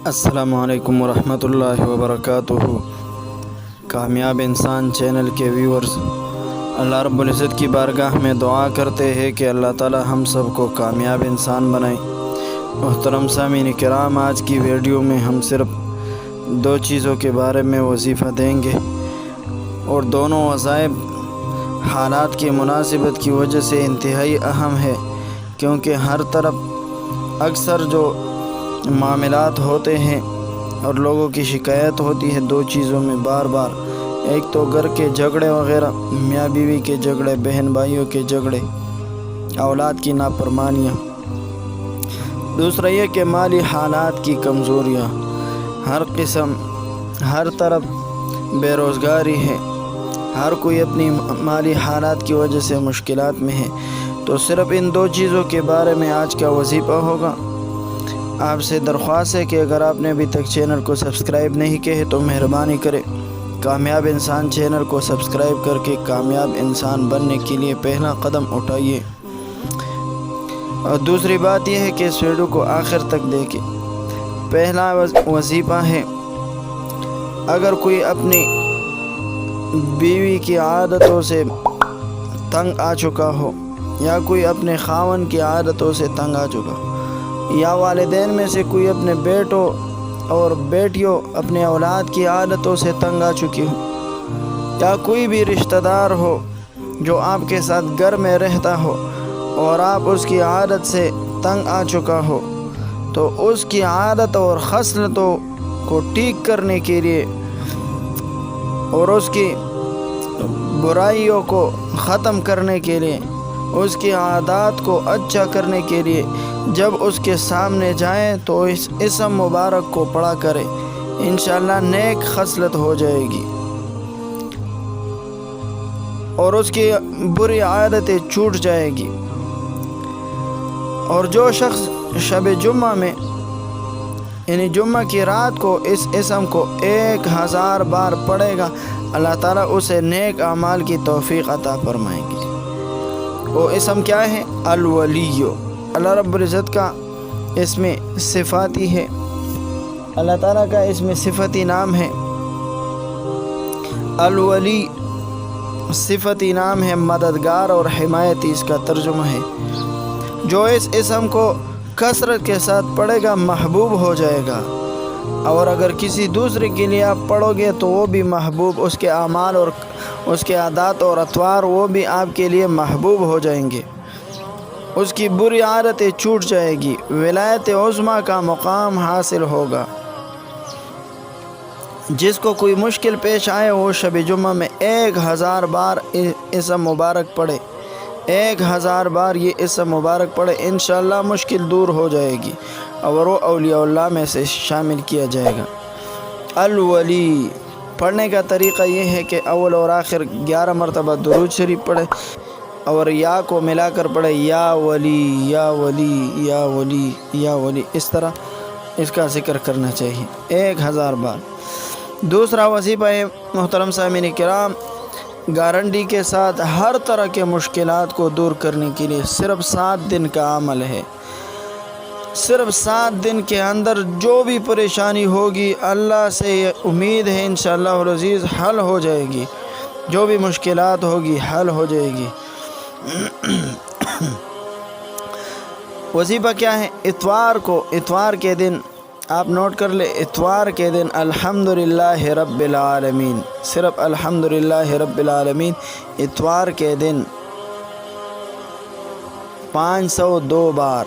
السلام علیکم ورحمۃ اللہ وبرکاتہ۔ کامیاب انسان چینل کے ویورز، اللہ رب العزت کی بارگاہ میں دعا کرتے ہیں کہ اللہ تعالی ہم سب کو کامیاب انسان بنائے۔ محترم سامعین کرام، آج کی ویڈیو میں ہم صرف دو چیزوں کے بارے میں وظیفہ دیں گے، اور دونوں وظائف حالات کی مناسبت کی وجہ سے انتہائی اہم ہے، کیونکہ ہر طرف اکثر جو معاملات ہوتے ہیں اور لوگوں کی شکایت ہوتی ہے دو چیزوں میں بار بار۔ ایک تو گھر کے جھگڑے وغیرہ، میاں بیوی کے جھگڑے، بہن بھائیوں کے جھگڑے، اولاد کی نافرمانیاں۔ دوسرا یہ کہ مالی حالات کی کمزوریاں، ہر قسم، ہر طرف بے روزگاری ہے، ہر کوئی اپنی مالی حالات کی وجہ سے مشکلات میں ہے۔ تو صرف ان دو چیزوں کے بارے میں آج کا وظیفہ ہوگا۔ آپ سے درخواست ہے کہ اگر آپ نے ابھی تک چینل کو سبسکرائب نہیں کیا ہے تو مہربانی کریں، کامیاب انسان چینل کو سبسکرائب کر کے کامیاب انسان بننے کے لیے پہلا قدم اٹھائیے۔ اور دوسری بات یہ ہے کہ اس ویڈیو کو آخر تک دیکھیں۔ پہلا وظیفہ ہے، اگر کوئی اپنی بیوی کی عادتوں سے تنگ آ چکا ہو، یا کوئی اپنے خاوند کی عادتوں سے تنگ آ چکا ہو، یا والدین میں سے کوئی اپنے بیٹوں اور بیٹیوں، اپنے اولاد کی عادتوں سے تنگ آ چکی ہو، یا کوئی بھی رشتہ دار ہو جو آپ کے ساتھ گھر میں رہتا ہو اور آپ اس کی عادت سے تنگ آ چکا ہو، تو اس کی عادت اور خصلتوں کو ٹھیک کرنے کے لیے اور اس کی برائیوں کو ختم کرنے کے لیے، اس کی عادات کو اچھا کرنے کے لیے جب اس کے سامنے جائیں تو اس اسم مبارک کو پڑھا کرے، انشاءاللہ نیک خصلت ہو جائے گی اور اس کی بری عادتیں چھوٹ جائے گی۔ اور جو شخص شب جمعہ میں، یعنی جمعہ کی رات کو اس اسم کو 1000 بار پڑھے گا، اللہ تعالیٰ اسے نیک اعمال کی توفیق عطا فرمائیں گے۔ وہ اسم کیا ہے؟ الولی۔ اللہ رب العزت کا اس میں صفاتی ہے، اللہ تعالیٰ کا اس میں صفتی نام ہے الولی، صفتی نام ہے، مددگار اور حمایتی اس کا ترجمہ ہے۔ جو اس اسم کو کثرت کے ساتھ پڑھے گا محبوب ہو جائے گا، اور اگر کسی دوسرے کے لیے آپ پڑھو گے تو وہ بھی محبوب، اس کے اعمال اور اس کے عادات اور اطوار وہ بھی آپ کے لیے محبوب ہو جائیں گے، اس کی بری عادتیں چھوٹ جائے گی، ولایت عظمیٰ کا مقام حاصل ہوگا۔ جس کو کوئی مشکل پیش آئے وہ شب جمعہ میں 1000 بار اسم مبارک پڑھے، 1000 بار یہ اسم مبارک پڑھے، انشاءاللہ مشکل دور ہو جائے گی اور وہ اولیاء اللہ میں سے شامل کیا جائے گا۔ الولی پڑھنے کا طریقہ یہ ہے کہ اول اور آخر 11 مرتبہ درود شریف پڑھے، اور یا کو ملا کر پڑھے، یا ولی یا ولی یا ولی یا ولی، اس طرح اس کا ذکر کرنا چاہیے 1000 بار۔ دوسرا وظیفہ ہے محترم سامعین کرام، گارنٹی کے ساتھ ہر طرح کے مشکلات کو دور کرنے کے لیے صرف 7 دن کا عمل ہے۔ صرف 7 دن کے اندر جو بھی پریشانی ہوگی، اللہ سے امید ہے انشاءاللہ العزیز حل ہو جائے گی، جو بھی مشکلات ہوگی حل ہو جائے گی۔ وظیفہ کیا ہے؟ اتوار کے دن آپ نوٹ کر لیں، اتوار کے دن الحمدللہ رب العالمین، صرف الحمدللہ رب العالمین اتوار کے دن 502 بار،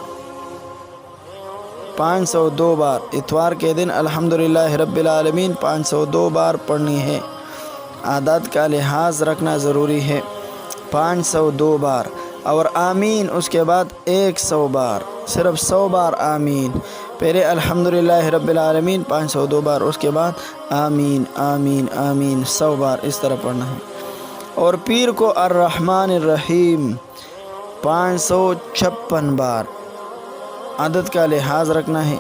502 بار اتوار کے دن الحمدللہ رب العالمین 502 بار پڑھنی ہے۔ عادت کا لحاظ رکھنا ضروری ہے، 502 بار، اور آمین اس کے بعد 100 بار، صرف 100 بار آمین۔ پہلے الحمدللہ رب العالمین 502 بار، اس کے بعد آمین آمین آمین 100 بار، اس طرح پڑھنا ہے۔ اور پیر کو الرحمن الرحیم 556 بار، عدد کا لحاظ رکھنا ہے،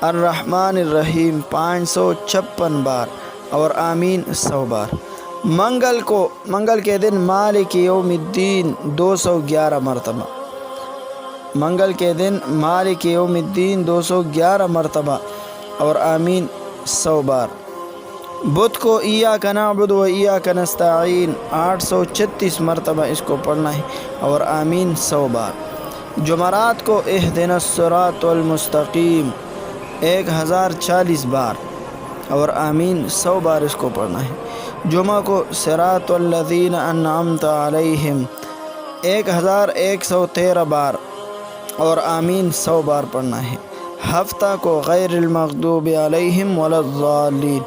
الرحمن الرحیم 556 بار، اور آمین 100 بار۔ منگل کے دن مالک یوم الدین 211 مرتبہ، منگل کے دن مالک یوم الدین 211 مرتبہ، اور آمین 100 بار۔ بدھ کو ایاک نعبد و ایاک نستعین 836 مرتبہ اس کو پڑھنا ہے اور آمین 100 بار۔ جمعرات کو اہدنا الصراط المستقیم 1040 بار اور آمین 100 بار اس کو پڑھنا ہے۔ جمعہ کو صراط الذین انعمت علیہم 1113 بار اور آمین 100 بار پڑھنا ہے۔ ہفتہ کو غیر المغضوب علیہم ولا الضالین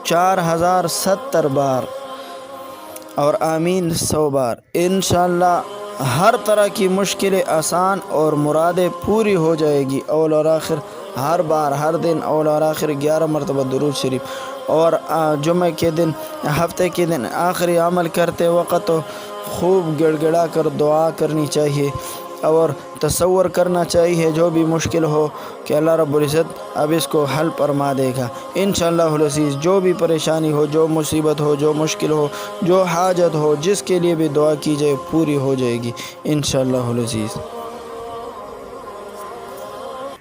4070 بار اور آمین 100 بار۔ انشاءاللہ ہر طرح کی مشکلیں آسان اور مرادیں پوری ہو جائے گی۔ اول اور آخر ہر بار ہر دن اول اور آخر 11 مرتبہ درود شریف، اور جمعہ کے دن ہفتے کے دن آخری عمل کرتے وقت خوب گڑ گڑا کر دعا کرنی چاہیے اور تصور کرنا چاہیے جو بھی مشکل ہو کہ اللہ رب العزت اب اس کو حل فرما دے گا انشاءاللہ العزیز۔ جو بھی پریشانی ہو، جو مصیبت ہو، جو مشکل ہو، جو حاجت ہو، جس کے لیے بھی دعا کی جائے پوری ہو جائے گی انشاءاللہ العزیز۔